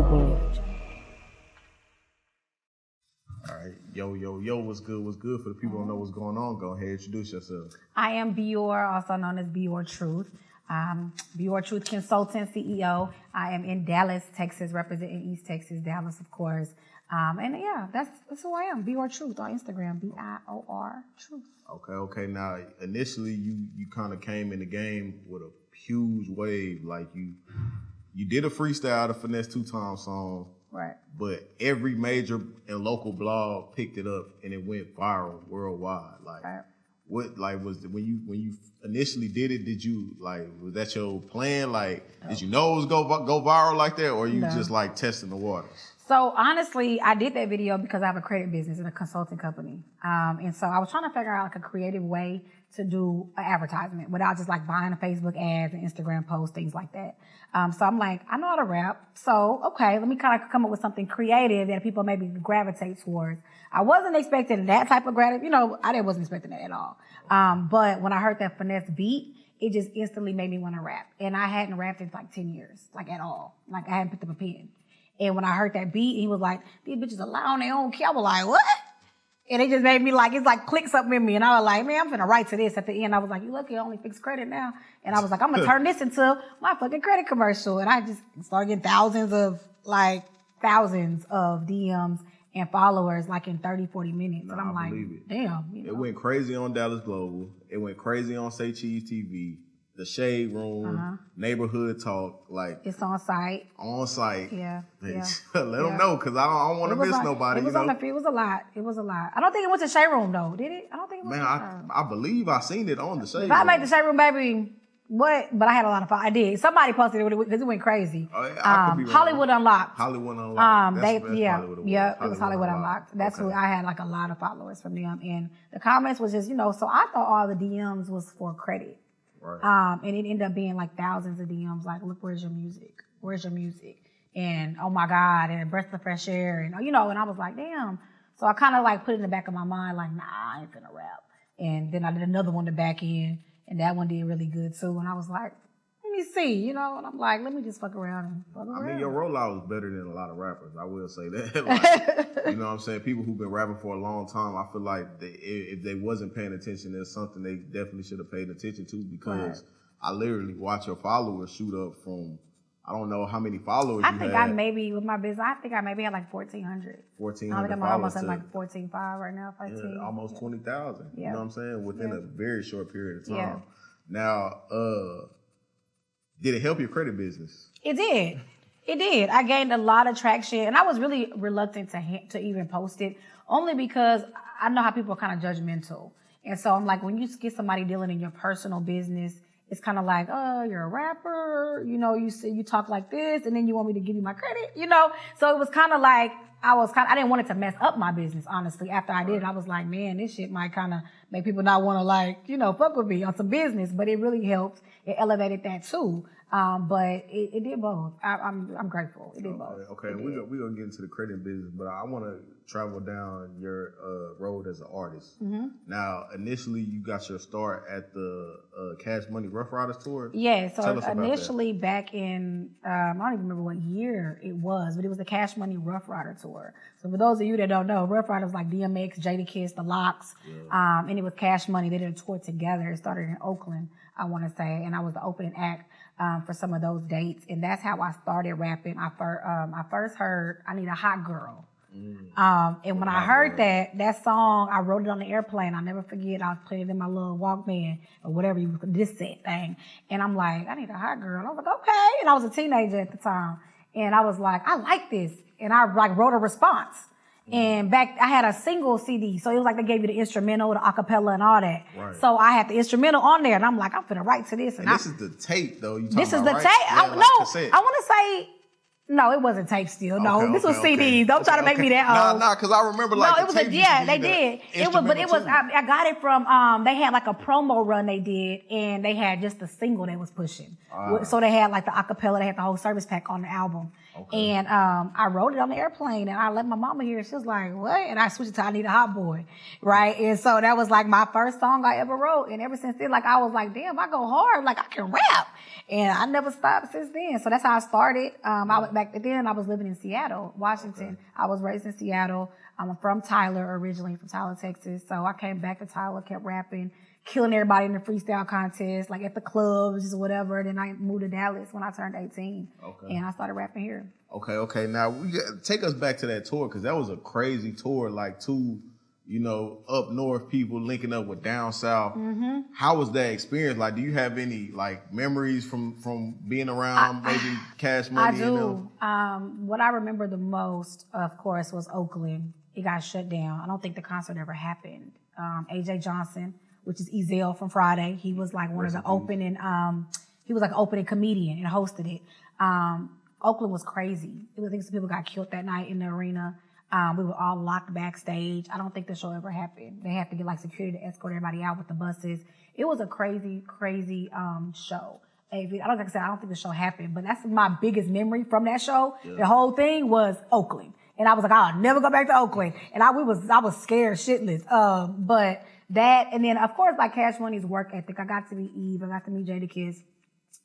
DallasGlobal. All right. Yo, what's good? What's good? For the people who don't know what's going on, go ahead, introduce yourself. I am Bior, also known as Bior Truth. Bior Truth Consultant CEO. I am in Dallas, Texas, representing East Texas, Dallas, of course. And yeah, that's who I am. Bior Truth on Instagram, Bior Truth. Okay. Now, initially, you kind of came in the game with a huge wave. Like you did a freestyle, the Finesse2tymes song. Right. But every major and local blog picked it up and it went viral worldwide. Like, right. What was when you initially did it? Did you was that your plan? Did you know it was go viral like that, or you just testing the waters? So honestly, I did that video because I have a credit business and a consulting company, and so I was trying to figure out a creative way to do an advertisement without just buying a Facebook ads and Instagram posts, things like that. So I'm like, I know how to rap. So, okay, let me kind of come up with something creative that people maybe gravitate towards. I wasn't expecting that type of I wasn't expecting that at all. But when I heard that finesse beat, it just instantly made me want to rap. And I hadn't rapped in 10 years, at all. I hadn't picked up a pen. And when I heard that beat, he was like, these bitches are loud on their own key. I was like, what? And it just made me it's click something in me. And I was like, man, I'm finna write to this at the end. I was like, you lucky I only fixed credit now. And I was like, I'm gonna turn this into my fucking credit commercial. And I just started getting thousands of DMs and followers in 30, 40 minutes. And I'm like, damn. It went crazy on DallasGlobal. It went crazy on Say Cheese TV, The Shade Room, Neighborhood Talk. It's on site. On site. Yeah. Let them know, because I don't want to miss nobody. It was on the feed. It was a lot. I don't think it went to Shade Room though, did it? I don't think it went to Shade Room. I believe I seen it on the Shade Room. If I made the Shade Room, baby, what? But I had a lot of fun. I did. Somebody posted it because it went crazy. I could be Hollywood Unlocked. Hollywood Unlocked. It was Hollywood Unlocked. That's who I had a lot of followers from them, and the comments was just so I thought all the DMs was for credit. Right. And it ended up being thousands of DMs look, where's your music? Where's your music? And oh my God, and breath of fresh air, and and I was like, damn. So I kind of put it in the back of my mind, nah, I ain't finna rap. And then I did another one to back in, and that one did really good too. And I was like, let me see, and I'm like, let me just fuck around and fuck around. I mean, your rollout was better than a lot of rappers. I will say that. You know what I'm saying? People who've been rapping for a long time, I feel like if they wasn't paying attention, there's something they definitely should have paid attention to, because I literally watch your followers shoot up from, I don't know how many followers you had. I maybe, with my business, I think I maybe had 1,400. 1,400 I think I'm followers. almost at 14.5 right now, 15. Yeah, almost 20,000. Yeah. You know what I'm saying? Within a very short period of time. Yeah. Now, did it help your credit business? It did. It did. I gained a lot of traction, and I was really reluctant to even post it, only because I know how people are kind of judgmental. And so I'm like, when you get somebody dealing in your personal business, it's kind of like, oh, you're a rapper, you say you talk like this, and then you want me to give you my credit, So it was kind of like, I didn't want it to mess up my business, honestly. After I did it, I was like, man, this shit might kind of make people not want to fuck with me on some business, but it really helped. It elevated that too. But it did both. I'm grateful. It did both. Okay. We're gonna get into the credit business, but I want to travel down your road as an artist. Mm-hmm. Now, initially, you got your start at the CashMoney Ruff Ryders tour. Yeah. So initially, back in I don't even remember what year it was, but it was the CashMoney Ruff Ryder tour. So for those of you that don't know, Ruff Ryders like DMX, Jadakiss, The Locks, and it was CashMoney. They did a tour together. It started in Oakland, I want to say, and I was the opening act for some of those dates, and that's how I started rapping. I first heard "I Need a Hot Girl," and when I heard that song, I wrote it on the airplane. I'll never forget. I was playing it in my little Walkman or whatever this set thing, and I'm like, "I need a hot girl." And I was like, "Okay," and I was a teenager at the time, and I was like, "I like this," and I wrote a response. And back, I had a single CD, so it was like they gave you the instrumental, the acapella, and all that. Right. So I had the instrumental on there, and I'm like, I'm finna write to this. And this is the tape, though. This is the tape. Yeah, I want to say, no, it wasn't tape still. No, this was CDs. Don't try to make me that old. Nah, because I remember no, it was they did. It was. I got it from. They had a promo run they did, and they had just the single they was pushing. So they had the acapella. They had the whole service pack on the album. Okay. And I wrote it on the airplane, and I let my mama hear it. She was like, "What?" And I switched it to "I Need a Hot Boy," right? And so that was my first song I ever wrote. And ever since then, I was like, "Damn, I go hard. I can rap." And I never stopped since then. So that's how I started. back then I was living in Seattle, Washington. Okay. I was raised in Seattle. I'm from Tyler, originally from Tyler, Texas. So I came back to Tyler, kept rapping, killing everybody in the freestyle contest, like at the clubs, just whatever. Then I moved to Dallas when I turned 18. Okay. And I started rapping here. Okay. Now, take us back to that tour, because that was a crazy tour, like two, up north people linking up with down south. Mm-hmm. How was that experience? Like, do you have any, like, memories from being around maybe Cash Money? I do. What I remember the most, of course, was Oakland. It got shut down. I don't think the concert ever happened. AJ Johnson, which is Ezell from Friday. He was like one of the opening, he was like an opening comedian and hosted it. Oakland was crazy. I think some people got killed that night in the arena. We were all locked backstage. I don't think the show ever happened. They had to get like security to escort everybody out with the buses. It was a crazy show. I don't think the show happened, but that's my biggest memory from that show. Yeah. The whole thing was Oakland. And I was like, I'll never go back to Oakland. And I was scared shitless. But that, and then of course, like Cash Money's work ethic. I got to meet Eve. I got to meet Jadakiss.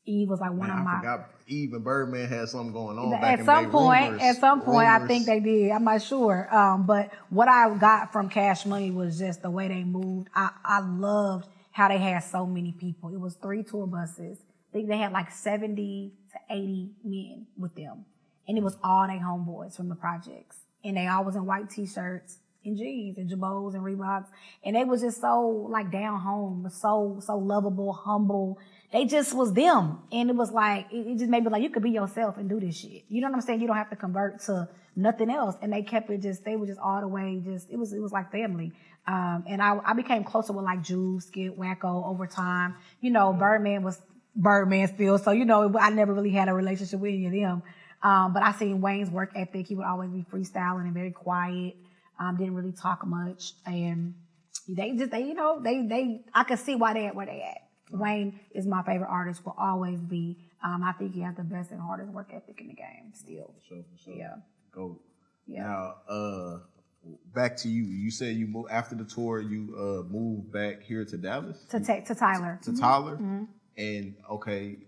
Eve was like one of my. I forgot Eve and Birdman had something going on back at in some point. At some point, I think they did. I'm not sure. But what I got from Cash Money was just the way they moved. I loved how they had so many people. It was 3 tour buses. I think they had like 70 to 80 men with them. And it was all they homeboys from the projects. And they all was in white t-shirts and jeans and Jabos and Reeboks. And they was just so like down home, so lovable, humble. They just was them. And it was like, it just made me like, you could be yourself and do this shit. You know what I'm saying? You don't have to convert to nothing else. And they kept it just, they were just all the way, just, it was like family. And I became closer with like Juice, Skip, Wacko over time. Birdman was Birdman still. So, I never really had a relationship with any of them. But I seen Wayne's work ethic. He would always be freestyling and very quiet. Didn't really talk much. And I could see why they at where they at. Wayne is my favorite artist, will always be. I think he has the best and hardest work ethic in the game still. For sure. Yeah. Go. Yeah. Now, back to you. You said you moved after the tour, you moved back here to Dallas? To Tyler. To Tyler? Mm-hmm. And okay,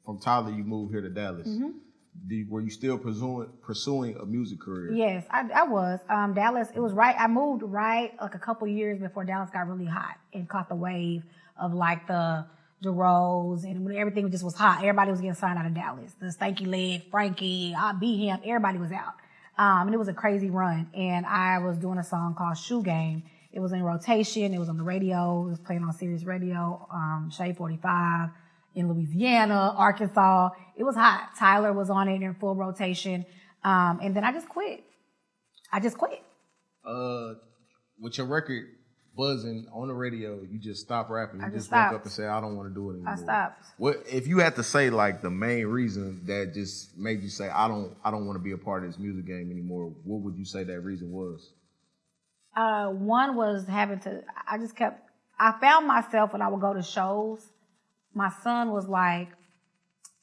from Tyler you moved here to Dallas. Mm-hmm. Were you still pursuing a music career? Yes, I was. Dallas, it was right. I moved right like a couple years before Dallas got really hot and caught the wave of like the Rose and when everything just was hot. Everybody was getting signed out of Dallas. The Stanky Leg, Frankie, I Beat Him. Everybody was out. And it was a crazy run. And I was doing a song called Shoe Game. It was in rotation. It was on the radio. It was playing on Sirius Radio, Shade 45. In Louisiana, Arkansas. It was hot. Tyler was on it in full rotation. And then I just quit. With your record buzzing on the radio, you just stopped rapping. You just woke up and said, I don't want to do it anymore. I stopped. What if you had to say like the main reason that just made you say, I don't want to be a part of this music game anymore, what would you say that reason was? One was I found myself when I would go to shows. My son was like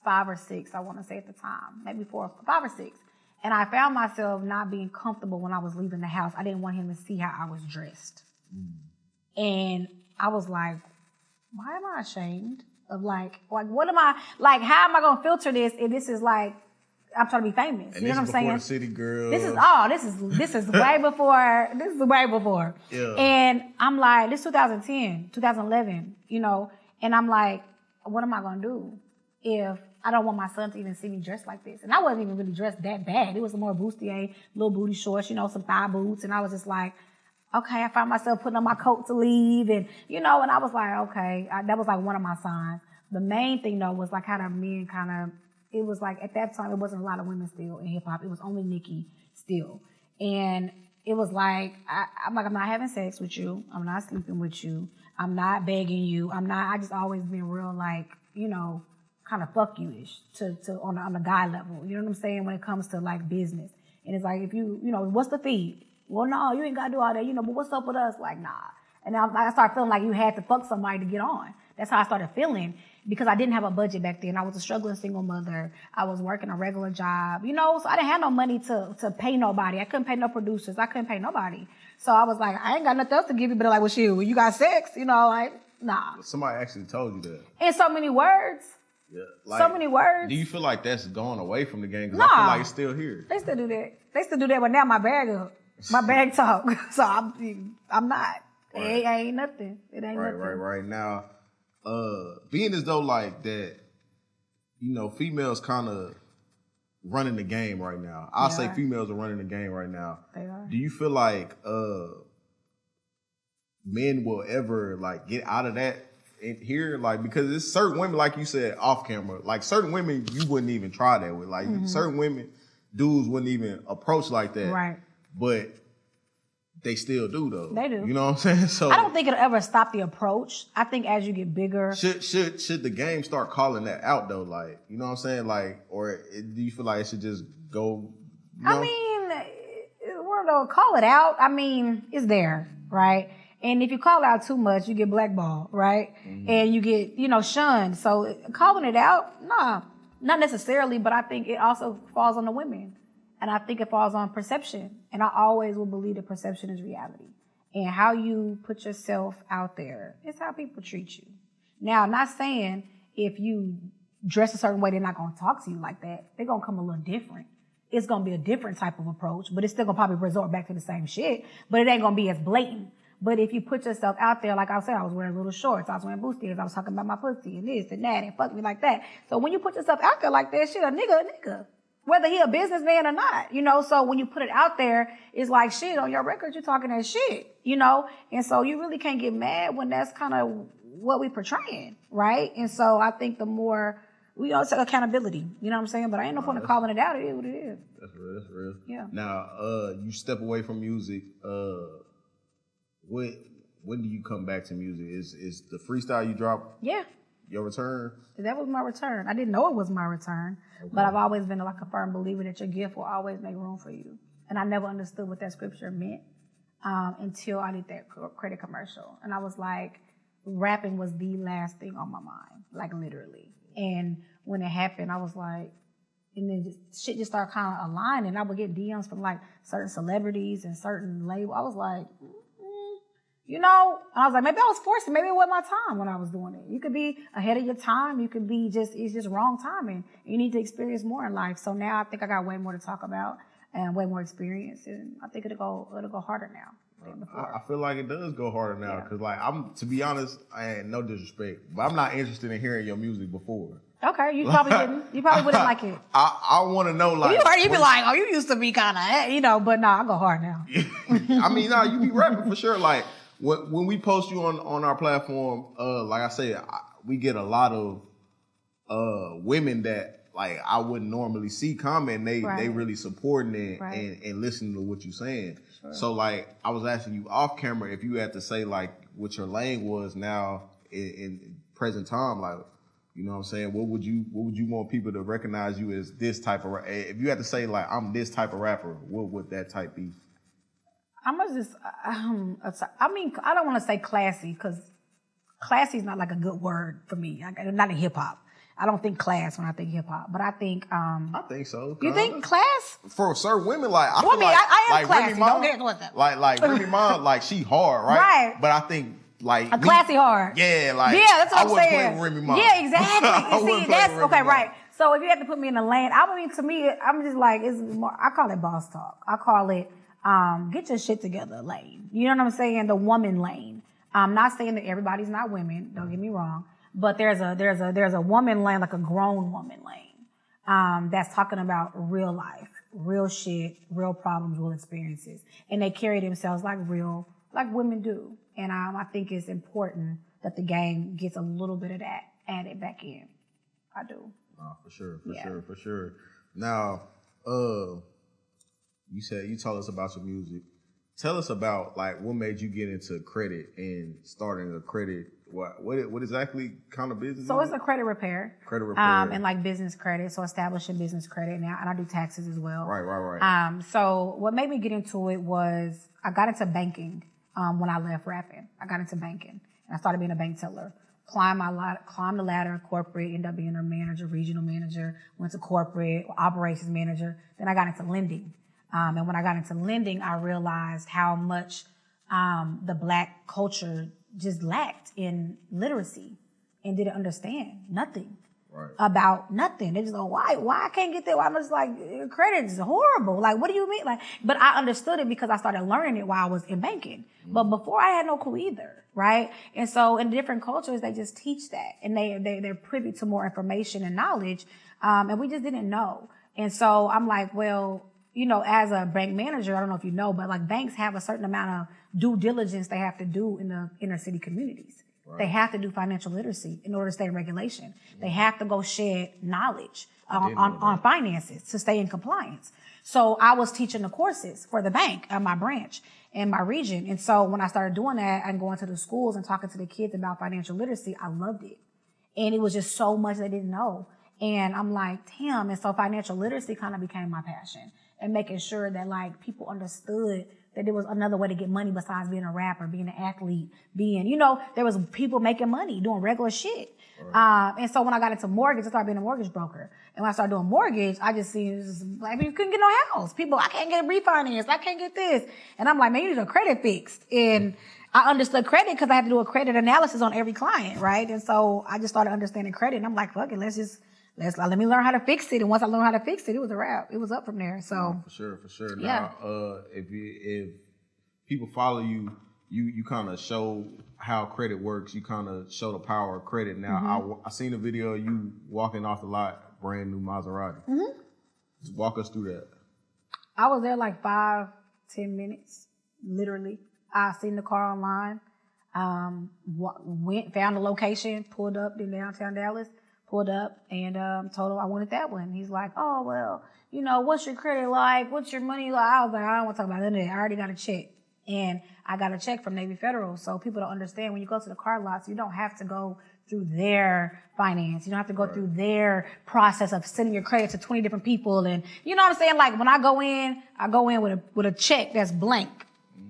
5 or 6, I want to say at the time, maybe 5 or 6. And I found myself not being comfortable when I was leaving the house. I didn't want him to see how I was dressed. Mm. And I was like, why am I ashamed of like what am I, like, how am I going to filter this if this is like, I'm trying to be famous. And you know what I'm saying? The City Girl. This is way before. This is way before. Yeah. And I'm like, this 2010, 2011, and I'm like, what am I going to do if I don't want my son to even see me dressed like this? And I wasn't even really dressed that bad. It was more bustier, little booty shorts, some thigh boots. And I was just like, okay, I found myself putting on my coat to leave. And, and I was like, okay, that was like one of my signs. The main thing though was like how the men it was like at that time, it wasn't a lot of women still in hip hop. It was only Nicki still. And it was like, I'm not having sex with you. I'm not sleeping with you. I'm not begging you. I just always been real like, kind of fuck you-ish on a guy level. You know what I'm saying? When it comes to like business. And it's like, if you, what's the fee? Well, no, you ain't got to do all that, but what's up with us? Like, nah. And I started feeling like you had to fuck somebody to get on. That's how I started feeling because I didn't have a budget back then. I was a struggling single mother. I was working a regular job, so I didn't have no money to pay nobody. I couldn't pay no producers. I couldn't pay nobody. So I was like, I ain't got nothing else to give you, but like, well, you got sex, like, nah. Somebody actually told you that. In so many words. Yeah, like, so many words. Do you feel like that's gone away from the game? Because Nah. I feel like it's still here. They still do that. They still do that, but now my bag up. My bag talk. So I'm not. Right. It ain't nothing. It ain't nothing. Right. Now, being as though like that, females kind of running the game right now. I'll say females are running the game right now. They are. Do you feel like men will ever like get out of that in here? Like, because it's certain women, like you said, off camera, like certain women you wouldn't even try that with. Like certain women, dudes wouldn't even approach like that. Right. But they still do though. They do. You know what I'm saying? So I don't think it'll ever stop the approach. I think as you get bigger, should the game start calling that out though? Like, you know what I'm saying? Like, or do you feel like it should just go? I mean, we're gonna call it out. I mean, it's there, right? And if you call it out too much, you get blackballed, right? And you get, shunned. So calling it out, nah, not necessarily. But I think it also falls on the women. And I think it falls on perception. And I always will believe that perception is reality. And how you put yourself out there is how people treat you. Now, I'm not saying if you dress a certain way, they're not going to talk to you like that. They're going to come a little different. It's going to be a different type of approach, but it's still going to probably resort back to the same shit. But it ain't going to be as blatant. But if you put yourself out there, like I said, I was wearing little shorts, I was wearing boosties, I was talking about my pussy and this and that and fuck me like that. So when you put yourself out there like that, shit, a nigga. Whether he a businessman or not, so when you put it out there, it's like shit on your record, you're talking that shit, and so you really can't get mad when that's kind of what we portraying, right? And so I think the more we take accountability, you know what I'm saying? But I ain't no point in calling it out. It is what it is. That's real. Yeah. Now, you step away from music. When do you come back to music? Is the freestyle you drop? Yeah. Your return? That was my return. I didn't know it was my return, but I've always been like a firm believer that your gift will always make room for you. And I never understood what that scripture meant until I did that credit commercial. And I was like, rapping was the last thing on my mind, like literally. And when it happened, I was like, and then shit just started kind of aligning. I would get DMs from like certain celebrities and certain labels. I was like, and I was like, maybe I was forced it. Maybe it wasn't my time when I was doing it. You could be ahead of your time. You could be it's just wrong timing. You need to experience more in life. So now I think I got way more to talk about and way more experience. And I think it'll go harder now than before. I feel like it does go harder now. Cause like, to be honest, I ain't no disrespect, but I'm not interested in hearing your music before. Okay, you probably didn't. You probably wouldn't like it. I want to know, like... You be like, oh, you used to be kind of, but nah, I go hard now. I mean, nah, you be rapping for sure. Like, when we post you on our platform, like I said, we get a lot of women that like I wouldn't normally see comment. They really supporting it and listening to what you're saying. Sure. So like I was asking you off camera if you had to say like what your lane was now in present time, like you know what I'm saying. What would you want people to recognize you as this type of? If you had to say like I'm this type of rapper, what would that type be? I'm just, I mean, I don't want to say classy because classy is not like a good word for me. Not in hip hop. I don't think class when I think hip hop, but I think. I think so. You think class? For certain women, like I feel like I am like classy. Remy Ma, don't get with that. Like Remy Ma, like she hard, right? Right. But I think like a classy hard. Yeah, like that's what I'm saying. Play with Remy Ma. Yeah, exactly. See, that's okay, Ma. right. So if you had to put me in a lane, to me, I'm just like it's more. I call it boss talk. I call it. Get your shit together lane. You know what I'm saying? The woman lane. I'm not saying that everybody's not women. Don't get me wrong. But there's a woman lane, like a grown woman lane, that's talking about real life, real shit, real problems, real experiences. And they carry themselves like women do. And I think it's important that the game gets a little bit of that added back in. I do. Oh, for sure. Now, you told us about your music. Tell us about like what made you get into credit and starting a credit. What exactly kind of business? So it's a credit repair. Credit repair. And like business credit. So establishing business credit now, and I do taxes as well. Right. So what made me get into it was I got into banking when I left rapping. I got into banking and I started being a bank teller. Climbed the ladder, corporate, ended up being a manager, regional manager, went to corporate, operations manager. Then I got into lending. And when I got into lending, I realized how much the Black culture just lacked in literacy and didn't understand nothing. about nothing. They just go, why I can't get that? Why I'm just like, your credit is horrible. Like, what do you mean? Like, but I understood it because I started learning it while I was in banking. But before I had no clue either, right? And so in different cultures, they just teach that, and they're privy to more information and knowledge, and we just didn't know. And so I'm like, well, you know, as a bank manager, I don't know if you know, but like banks have a certain amount of due diligence they have to do in the inner city communities. Right. They have to do financial literacy in order to stay in regulation. They have to go shed knowledge on finances to stay in compliance. So I was teaching the courses for the bank at my branch in my region. And so when I started doing that and going to the schools and talking to the kids about financial literacy, I loved it. And it was just so much they didn't know. And I'm like, damn. And so financial literacy kind of became my passion, and making sure that like people understood that there was another way to get money besides being a rapper, being an athlete, being, you know, there was people making money, doing regular shit. Right. And so when I got into mortgage, I started being a mortgage broker. And when I started doing mortgage, I just seen black people couldn't get no house. People, I can't get refinanced. I can't get this. And I'm like, man, you need a credit fixed. And I understood credit because I had to do a credit analysis on every client, right? And so I just started understanding credit. And I'm like, fuck it, let me learn how to fix it. And once I learned how to fix it, it was a wrap. It was up from there. So for sure. Yeah. Now, if people follow you, you kind of show how credit works. You kind of show the power of credit. Now, I seen a video of you walking off the lot, brand new Maserati. Just walk us through that. I was there like 5-10 minutes, literally. I seen the car online. Went, found the location, pulled up in downtown Dallas. Pulled up and told him I wanted that one. He's like, oh, well, you know, what's your credit like? What's your money like? I was like, I don't want to talk about none of that. I already got a check. And I got a check from Navy Federal. So people don't understand, when you go to the car lots, you don't have to go through their finance. You don't have to go through their process of sending your credit to 20 different people. And you know what I'm saying? Like when I go in with a check that's blank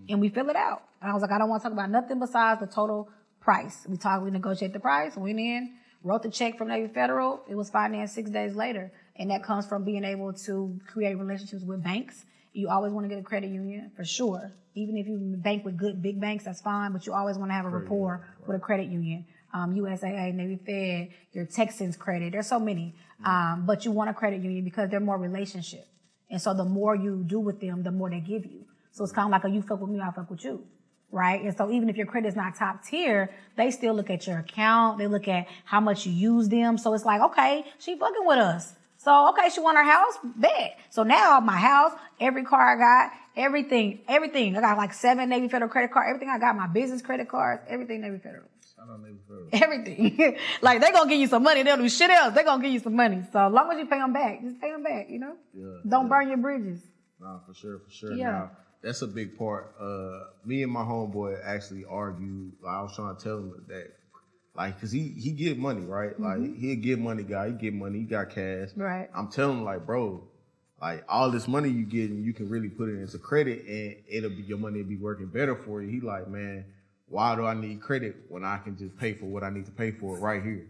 and we fill it out. And I was like, I don't want to talk about nothing besides the total price. We negotiate the price, went in, wrote the check from Navy Federal. It was financed 6 days later. And that comes from being able to create relationships with banks. You always want to get a credit union, for sure. Even if you bank with good big banks, that's fine. But you always want to have a rapport with a credit union. USAA, Navy Fed, your Texans credit. There's so many. But you want a credit union because they're more relationship. And so the more you do with them, the more they give you. So it's kind of like a you fuck with me, I fuck with you. Right? And so even if your credit is not top tier, they still look at your account. They look at how much you use them. So it's like, okay, she fucking with us. So, okay, she want her house? Bet. So now my house, every car I got, everything. I got like 7 Navy Federal credit cards. Everything I got, my business credit cards, everything Navy Federal. Shout out Navy Federal. Everything. Like, they gonna give you some money. They don't do shit else. They gonna give you some money. So as long as you pay them back, just pay them back, you know? Yeah. Don't burn your bridges. No, for sure. Yeah. Now, that's a big part. Me and my homeboy actually argued. Like, I was trying to tell him that, like, cause he get money, right? Like, he a get money guy. He get money. He got cash. Right. I'm telling him, like, bro, like, all this money you get, and you can really put it into credit, and your money will be working better for you. He like, man, why do I need credit when I can just pay for what I need to pay for right here?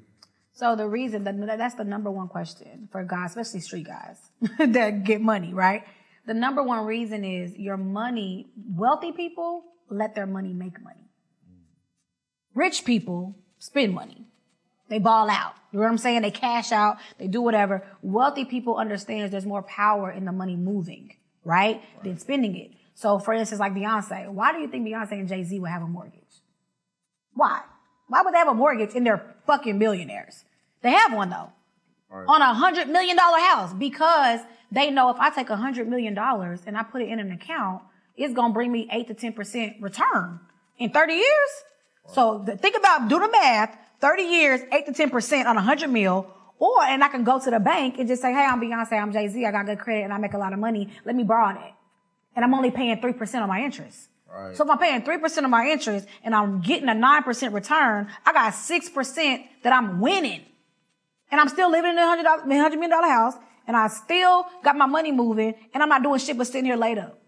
So the reason that's the number one question for guys, especially street guys that get money, right? The number one reason is your money. Wealthy people let their money make money. Rich people spend money. They ball out. You know what I'm saying? They cash out. They do whatever. Wealthy people understand there's more power in the money moving, right? Than spending it. So for instance, like Beyonce. Why do you think Beyonce and Jay-Z would have a mortgage? Why? Why would they have a mortgage and they're fucking billionaires? They have one though. Right. On $100 million house, because they know if I take $100 million and I put it in an account, it's going to bring me 8 to 10% return in 30 years. Right. So think about, do the math, 30 years, 8 to 10% on 100 mil, and I can go to the bank and just say, hey, I'm Beyonce, I'm Jay-Z, I got good credit and I make a lot of money. Let me borrow that. And I'm only paying 3% on my interest. Right. So if I'm paying 3% of my interest and I'm getting a 9% return, I got 6% that I'm winning. And I'm still living in a $100 million house, and I still got my money moving, and I'm not doing shit but sitting here laid up.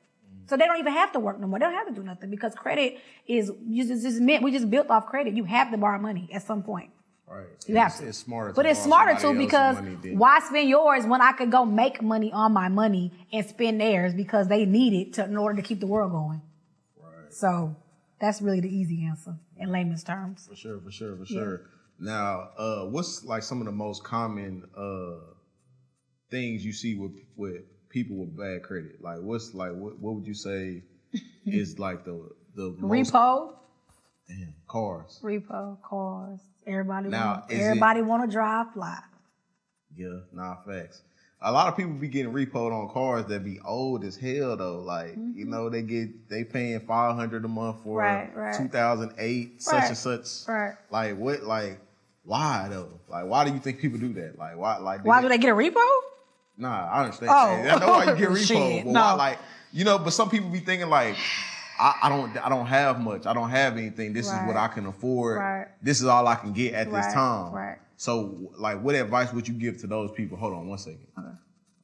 So they don't even have to work no more. They don't have to do nothing because credit is we just built off credit. You have to borrow money at some point. Right. You have to. It's smarter. But it's smarter too, because why spend yours when I could go make money on my money and spend theirs because they need it in order to keep the world going. Right. So that's really the easy answer in layman's terms. For sure. Now, what's like some of the most common things you see with people with bad credit? Like, what's like what would you say is like the most Repo. Damn, cars. Repo, cars. Everybody Now, want to drive fly. Yeah, facts. A lot of people be getting repoed on cars that be old as hell though. Like, you know, they paying $500 a month for 2008 such and such. Right. Like what? Like why though? Like why do you think people do that? Like why? Like why do they get a repo? Nah, I understand. Oh, I know why you get repoed. shit, But no. why? Like but some people be thinking like. I don't have much. I don't have anything. This is what I can afford. Right. This is all I can get at this time. Right. So, like, what advice would you give to those people? Hold on one second. Okay.